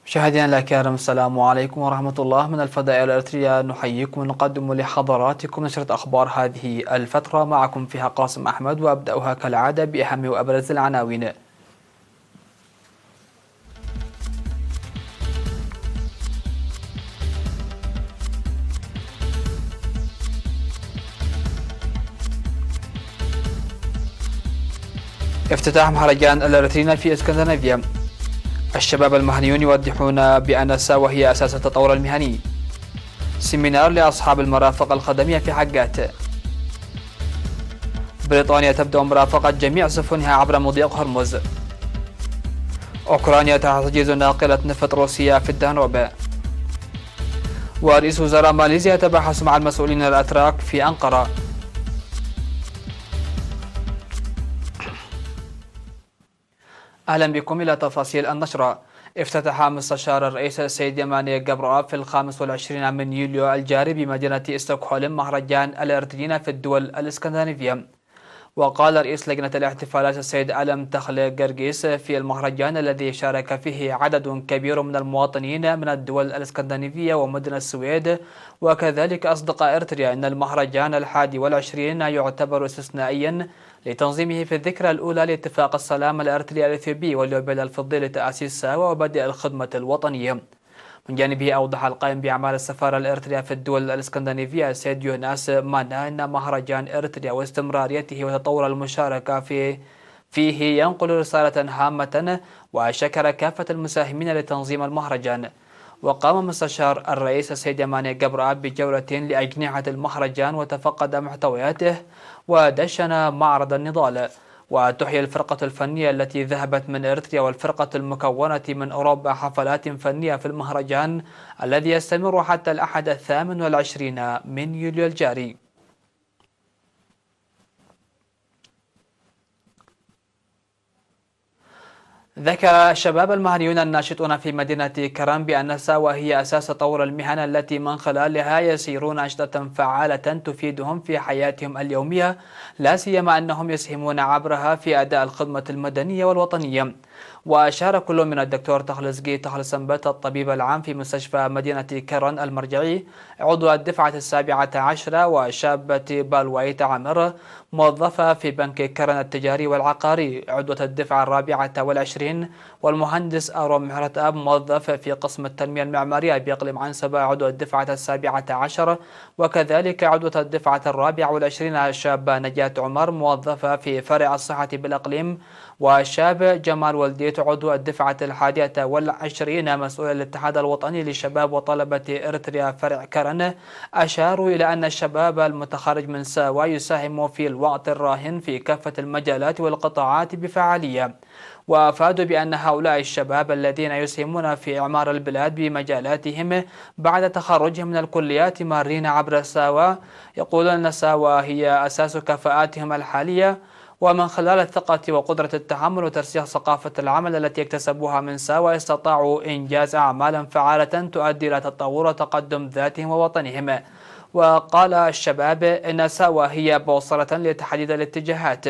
مشاهدينا الكرام، السلام عليكم ورحمة الله. من الفضائية الإريترية نحييكم ونقدم لحضراتكم نشرة أخبار هذه الفترة. معكم فيها قاسم أحمد، وأبدأها كالعادة بأهم وأبرز العناوين. افتتاح مهرجان الإريترينا في اسكندنافيا. الشباب المهنيون يوضحون بأن الساوة هي أساس التطور المهني. سيمينار لأصحاب المرافق الخدمية في حقات. بريطانيا تبدأ مرافقة جميع سفنها عبر مضيق هرمز. أوكرانيا تحتجز ناقلة نفط روسيا في الدانوب. ورئيس وزراء ماليزيا يتباحث مع المسؤولين الأتراك في أنقرة. أهلا بكم إلى تفاصيل النشرة. افتتح مستشار الرئيس السيد يماني جابرآب في 25 من يوليو الجاري بمدينة ستوكهولم مهرجان الإريترينا في الدول الإسكندنافية. وقال رئيس لجنة الاحتفالات السيد ألم تخل جرجيس في المهرجان الذي شارك فيه عدد كبير من المواطنين من الدول الإسكندنافية ومدن السويد وكذلك أصدقاء إريتريا أن المهرجان 21 يعتبر استثنائيا لتنظيمه في الذكرى الأولى لاتفاق السلام الإريتري الإثيوبي واليوبيل الفضي لتأسيس ساوا وبدء الخدمة الوطنية. من جانبه أوضح القائم بأعمال السفارة الإريترية في الدول الإسكندنافية السيد يوناس مانا أن مهرجان إريتريا واستمراريته وتطور المشاركة فيه ينقل رسالة هامة، وشكر كافة المساهمين لتنظيم المهرجان. وقام مستشار الرئيس السيد يماني جابرآب بجولة لأجنحة المهرجان وتفقد محتوياته ودشن معرض النضال. وتحيي الفرقة الفنية التي ذهبت من إريتريا والفرقة المكونة من أوروبا حفلات فنية في المهرجان الذي يستمر حتى الأحد 28 من يوليو الجاري. ذكر الشباب المهنيون الناشطون في مدينة كرم بأن ساوا هي أساس تطور المهن التي من خلالها يسيرون أنشطة فعالة تفيدهم في حياتهم اليومية، لا سيما أنهم يسهمون عبرها في أداء الخدمة المدنية والوطنية. وأشار كل من الدكتور تخلصجي تخلصنبت الطبيب العام في مستشفى مدينة كرن المرجعي عضو الدفعة 17 وشابة بالوايت عامر موظفة في بنك كرن التجاري والعقاري عضوة الدفعة 24 والمهندس أروم مهرة أب موظف في قسم التنمية المعمارية بإقليم عنسبة عضو الدفعة 17 وكذلك عضوة الدفعة 24 الشابة نجاة عمر موظفة في فرع الصحة بالإقليم، وشاب جمال ولديت عضو الدفعة 21 مسؤول الاتحاد الوطني للشباب وطلبة إريتريا فرع كرن. أشاروا إلى أن الشباب المتخرج من ساوا يساهم في الوقت الراهن في كافة المجالات والقطاعات بفعالية. وأفادوا بأن هؤلاء الشباب الذين يسهمون في إعمار البلاد بمجالاتهم بعد تخرجهم من الكليات مارين عبر ساوا. يقولون أن ساوا هي أساس كفاءاتهم الحالية، ومن خلال الثقة وقدرة التحمل وترسيخ ثقافة العمل التي اكتسبوها من ساوا استطاعوا إنجاز أعمالا فعالة تؤدي إلى تطور وتقدم ذاتهم ووطنهم. وقال الشباب إن ساوا هي بوصلة لتحديد الاتجاهات،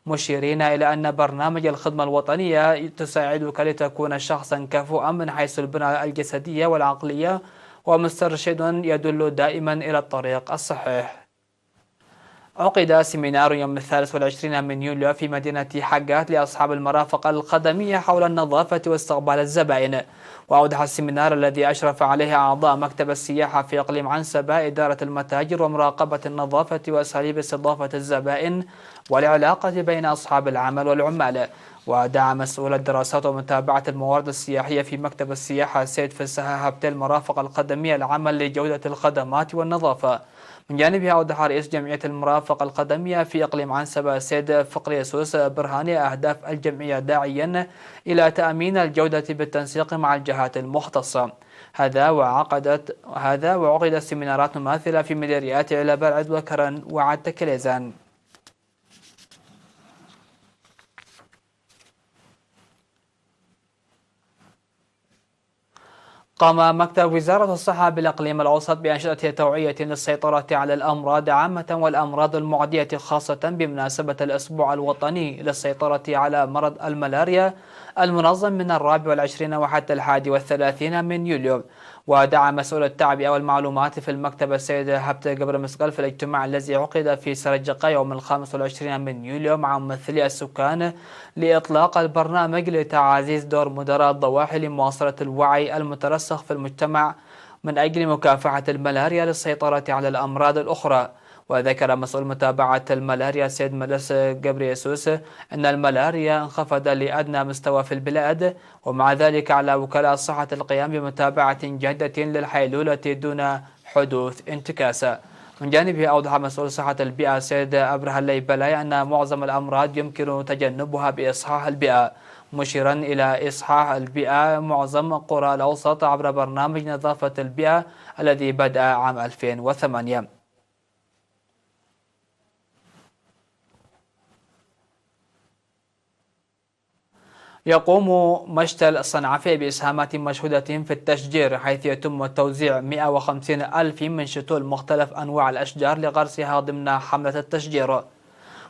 مشيرين إلى أن برنامج الخدمة الوطنية تساعدك لتكون شخصا كفؤا من حيث البنية الجسدية والعقلية ومسترشد يدل دائما إلى الطريق الصحيح. عقد سيمينار يوم 23 من يوليو في مدينة حقات لأصحاب المرافق الخدمية حول النظافة واستقبال الزبائن. وأوضح السيمينار الذي أشرف عليه أعضاء مكتب السياحة في إقليم عنسبة إدارة المتاجر ومراقبة النظافة وأساليب استضافة الزبائن والعلاقة بين أصحاب العمل والعمال. ودعا مسؤول الدراسات ومتابعة الموارد السياحية في مكتب السياحة السيد فسحة هبتل المرافق الخدمية العمل لجودة الخدمات والنظافة. من جانبه أوضح رئيس جمعية المرافق الخدمية في إقليم عنسبة السيد فقري سوس برهاني أهداف الجمعية داعيا إلى تأمين الجودة بالتنسيق مع الجهات المختصة. هذا وعقدت سيمينارات مماثلة في مديريات علب العد وكرن وعد تكليزان. قام مكتب وزارة الصحة بالإقليم الأوسط بأنشطة توعية للسيطرة على الأمراض عامة والأمراض المعدية خاصة بمناسبة الأسبوع الوطني للسيطرة على مرض الملاريا المنظم من 24 وحتى 31 من يوليو. ودعا مسؤول التعبئة والمعلومات في المكتب السيد هبت جبر مسقل في الاجتماع الذي عقد في سرجقة يوم 25 من يوليو مع ممثلي السكان لإطلاق البرنامج لتعزيز دور مدراء الضواحي لمواصلة الوعي المترسخ في المجتمع من أجل مكافحة الملاريا للسيطرة على الأمراض الأخرى. وذكر مسؤول متابعة الملاريا السيد ملس جبريسوس أن الملاريا انخفض لأدنى مستوى في البلاد، ومع ذلك على وكلاء الصحة القيام بمتابعة جادة للحيلولة دون حدوث انتكاسة. من جانبه أوضح مسؤول صحة البيئة السيد أبره الليبلاي أن معظم الأمراض يمكن تجنبها بإصحاح البيئة، مشيرا إلى إصحاح البيئة معظم قرى الأوسط عبر برنامج نظافة البيئة الذي بدأ عام 2008. يقوم مشتل الصنعفي بإسهامات مشهودة في التشجير، حيث يتم توزيع 150 ألف من شتول مختلف أنواع الأشجار لغرسها ضمن حملة التشجير.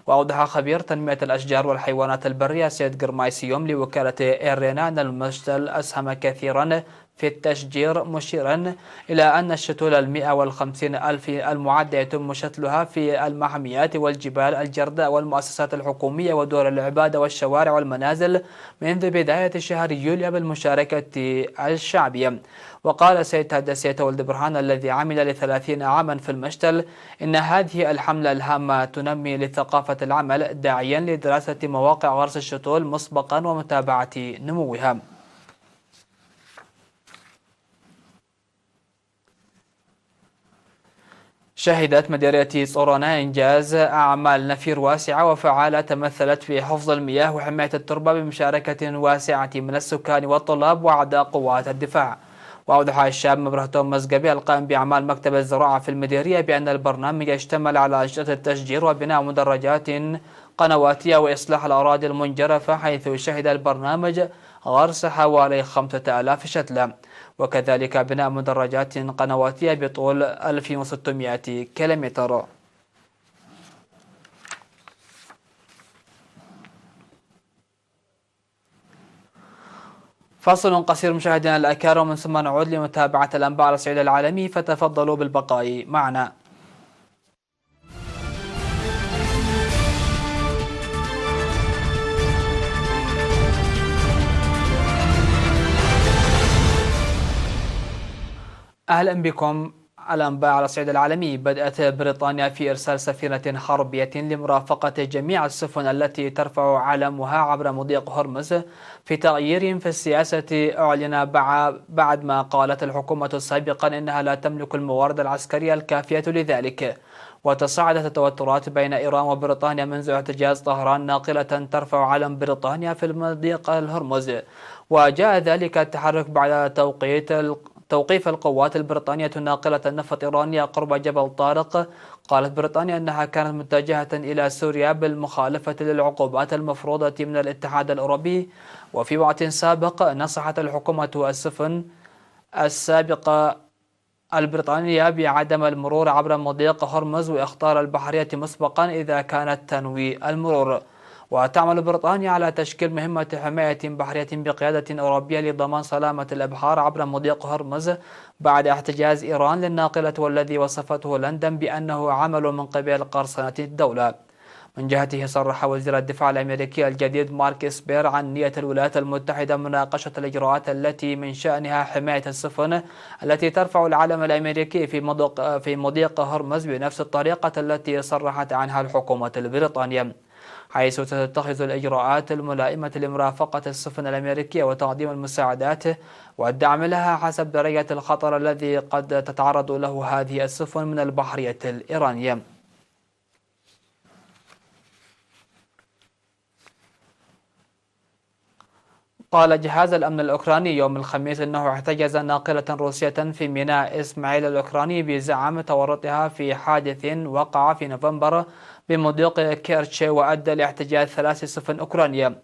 وأوضح خبير تنمية الأشجار والحيوانات البرية سيد جرمايسيوم لوكالة إيرينا أن المشتل أسهم كثيرا في التشجير، مشيرا إلى أن الشتول 150 ألف المعدة يتم شتلها في المحميات والجبال الجرداء والمؤسسات الحكومية ودور العبادة والشوارع والمنازل منذ بداية شهر يوليو بالمشاركة الشعبية. وقال سيد هدسية ولد برهان الذي عمل ل30 عاما في المشتل إن هذه الحملة الهامة تنمي لثقافة العمل، داعيا لدراسة مواقع غرس الشتول مسبقا ومتابعة نموها. شهدت مديرية صورونا إنجاز أعمال نفير واسعة وفعالة تمثلت في حفظ المياه وحماية التربة بمشاركة واسعة من السكان والطلاب وأعضاء قوات الدفاع. وأوضح الشاب مبرهتوم مزقبي القائم بأعمال مكتب الزراعة في المديرية بأن البرنامج يشتمل على أنشطة التشجير وبناء مدرجات قنواتية وإصلاح الأراضي المنجرفة، حيث شهد البرنامج غرس حوالي 5000 شتلة، وكذلك بناء مدرجات قنواتية بطول 1600 كيلومتر. فاصل قصير مشاهدينا الأكارم، ومن ثم نعود لمتابعة الأنباء على الصعيد العالمي، فتفضلوا بالبقاء معنا. أهلا بكم. الأنباء على الصعيد العالمي. بدأت بريطانيا في إرسال سفينة حربية لمرافقة جميع السفن التي ترفع علمها عبر مضيق هرمز في تغيير في السياسة أعلن بعد ما قالت الحكومة سابقا إنها لا تملك الموارد العسكرية الكافية لذلك. وتصاعدت التوترات بين إيران وبريطانيا منذ احتجاز طهران ناقلة ترفع علم بريطانيا في المضيق الهرمز، وجاء ذلك التحرك بعد توقيف القوات البريطانية ناقلة نفط إيرانية قرب جبل طارق. قالت بريطانيا أنها كانت متجهة إلى سوريا بالمخالفة للعقوبات المفروضة من الاتحاد الأوروبي. وفي وقت سابق نصحت الحكومة السفن السابقة البريطانية بعدم المرور عبر مضيق هرمز وإخطار البحرية مسبقا إذا كانت تنوي المرور. وتعمل بريطانيا على تشكيل مهمة حماية بحرية بقيادة أوروبية لضمان سلامة الأبحار عبر مضيق هرمز بعد احتجاز إيران للناقلة، والذي وصفته لندن بأنه عمل من قبل قرصنة الدولة. من جهته صرح وزير الدفاع الأمريكي الجديد مارك إسبير عن نية الولايات المتحدة مناقشة الإجراءات التي من شأنها حماية السفن التي ترفع العلم الأمريكي في مضيق هرمز بنفس الطريقة التي صرحت عنها الحكومة البريطانية، حيث ستتخذ الإجراءات الملائمة لمرافقة السفن الأمريكية وتقديم المساعدات والدعم لها حسب درجة الخطر الذي قد تتعرض له هذه السفن من البحرية الإيرانية. قال جهاز الأمن الأوكراني يوم الخميس أنه احتجز ناقلة روسية في ميناء إسماعيل الأوكراني بزعم تورطها في حادث وقع في نوفمبر بمضيق كيرتش وأدى لاحتجاز 3 سفن أوكرانية.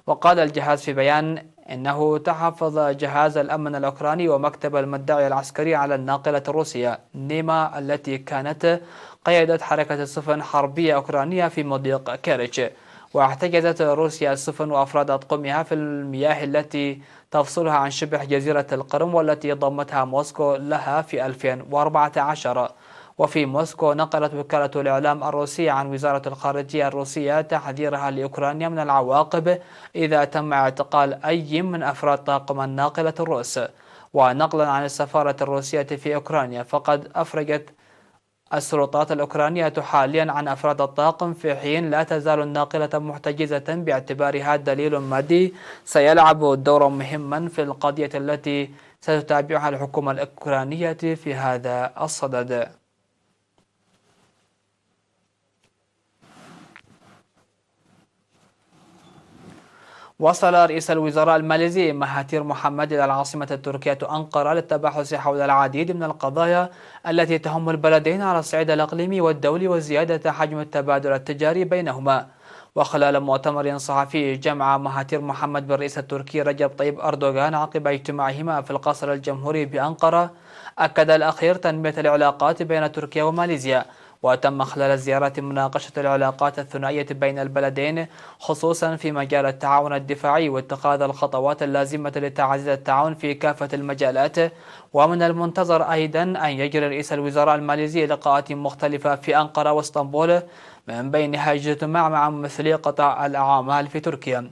وقال الجهاز في بيان إنه تحفظ جهاز الأمن الأوكراني ومكتب المدعي العسكري على الناقلة الروسية نيما التي كانت قيادة حركة السفن حربية أوكرانية في مضيق كيريتش. واحتجزت روسيا السفن وأفراد أطقمها في المياه التي تفصلها عن شبه جزيرة القرم والتي ضمتها موسكو لها في 2014. وفي موسكو نقلت وكالة الإعلام الروسية عن وزارة الخارجية الروسية تحذيرها لأوكرانيا من العواقب إذا تم اعتقال أي من أفراد طاقم الناقلة الروس. ونقلا عن السفارة الروسية في أوكرانيا، فقد أفرجت السلطات الأوكرانية حاليا عن أفراد الطاقم، في حين لا تزال الناقلة محتجزة باعتبارها دليل مادي سيلعب دورا مهما في القضية التي ستتابعها الحكومة الأوكرانية في هذا الصدد. وصل رئيس الوزراء الماليزي مهاتير محمد إلى العاصمة التركية أنقرة للتباحث حول العديد من القضايا التي تهم البلدين على الصعيد الإقليمي والدولي وزيادة حجم التبادل التجاري بينهما. وخلال مؤتمر صحفي جمع مهاتير محمد بالرئيس التركي رجب طيب أردوغان عقب اجتماعهما في القصر الجمهوري بأنقرة، أكد الأخير تنمية العلاقات بين تركيا وماليزيا. وتم خلال الزيارة مناقشة العلاقات الثنائية بين البلدين، خصوصا في مجال التعاون الدفاعي واتخاذ الخطوات اللازمة لتعزيز التعاون في كافة المجالات. ومن المنتظر أيضا أن يجري رئيس الوزراء الماليزي لقاءات مختلفة في أنقرة واسطنبول، من بينها اجتماع مع ممثلي قطاع الأعمال في تركيا.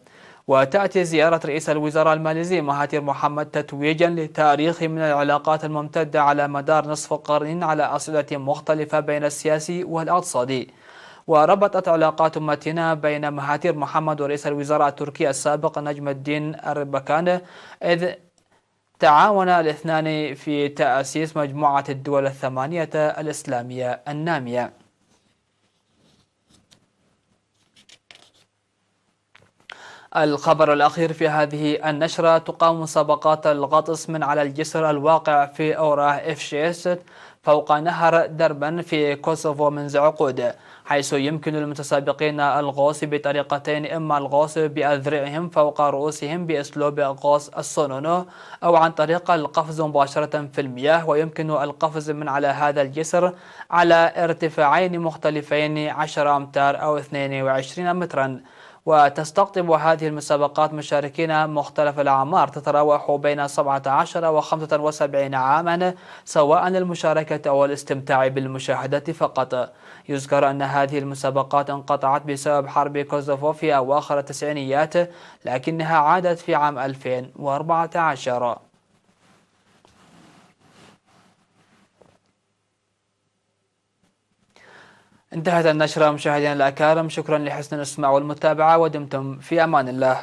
وتأتي زيارة رئيس الوزراء الماليزي مهاتير محمد تتويجا لتاريخ من العلاقات الممتدة على مدار نصف قرن على أصعدة مختلفة بين السياسي والاقتصادي. وربطت علاقات متينة بين مهاتير محمد ورئيس الوزراء التركي السابق نجم الدين أربكان، إذ تعاون الاثنان في تأسيس مجموعة الدول الثمانية الإسلامية النامية. الخبر الأخير في هذه النشرة: تقام مسابقات الغطس من على الجسر الواقع في أوراه إفشيس فوق نهر دربن في كوسوفو منذ عقود، حيث يمكن للمتسابقين الغوص بطريقتين: إما الغوص بأذرعهم فوق رؤوسهم بأسلوب غوص السونونو، أو عن طريق القفز مباشرة في المياه. ويمكن القفز من على هذا الجسر على ارتفاعين مختلفين 10 أمتار أو 22 مترا. وتستقطب هذه المسابقات مشاركين مختلف الأعمار تتراوح بين 17 و 75 عاما، سواء للمشاركة أو الاستمتاع بالمشاهدة فقط. يذكر أن هذه المسابقات انقطعت بسبب حرب كوسوفو في أواخر التسعينيات، لكنها عادت في عام 2014. انتهت النشرة مشاهدينا الأكارم، شكرا لحسن الاستماع والمتابعة، ودمتم في أمان الله.